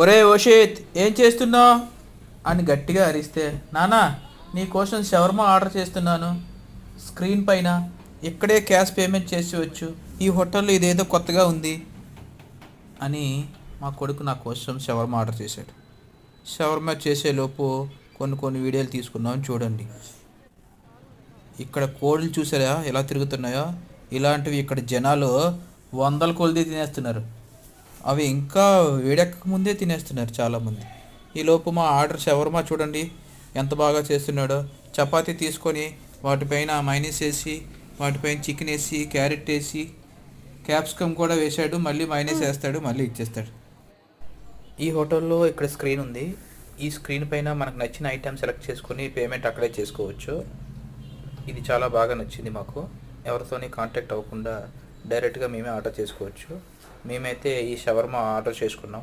ఒరే ఓషిత్, ఏం చేస్తున్నావు అని గట్టిగా అరిస్తే, నానా నీ కోసం షవర్మా ఆర్డర్ చేస్తున్నాను, స్క్రీన్ పైన ఇక్కడే క్యాష్ పేమెంట్ చేసేవచ్చు, ఈ హోటల్లో ఇదేదో కొత్తగా ఉంది అని మా కొడుకు నా కోసం షవర్మా ఆర్డర్ చేశాడు. షవర్మా చేసేలోపు కొన్ని వీడియోలు తీసుకున్నాం, చూడండి. ఇక్కడ కోళ్ళు చూసారా ఎలా తిరుగుతున్నాయో? ఇలాంటివి ఇక్కడ జనాలు వందల కొలది తినేస్తున్నారు. అవి ఇంకా వేడెక్కక ముందే తినేస్తున్నారు చాలామంది. ఈలోపు మా ఆర్డర్ షవర్మా చూడండి ఎంత బాగా చేస్తున్నాడో. చపాతీ తీసుకొని వాటిపైన మైనస్ వేసి, వాటిపైన చికెన్ వేసి, క్యారెట్ వేసి, క్యాప్సికమ్ కూడా వేసాడు, మళ్ళీ మైనస్ వేస్తాడు, మళ్ళీ ఇచ్చేస్తాడు. ఈ హోటల్లో ఇక్కడ స్క్రీన్ ఉంది. ఈ స్క్రీన్ పైన మనకు నచ్చిన ఐటెం సెలెక్ట్ చేసుకొని పేమెంట్ అక్కడే చేసుకోవచ్చు. ఇది చాలా బాగా నచ్చింది మాకు. ఎవరితోని కాంటాక్ట్ అవ్వకుండా డైరెక్ట్గా మేమే ఆర్డర్ చేసుకోవచ్చు. మేమైతే ఈ షవర్మా ఆర్డర్ చేసుకున్నాం.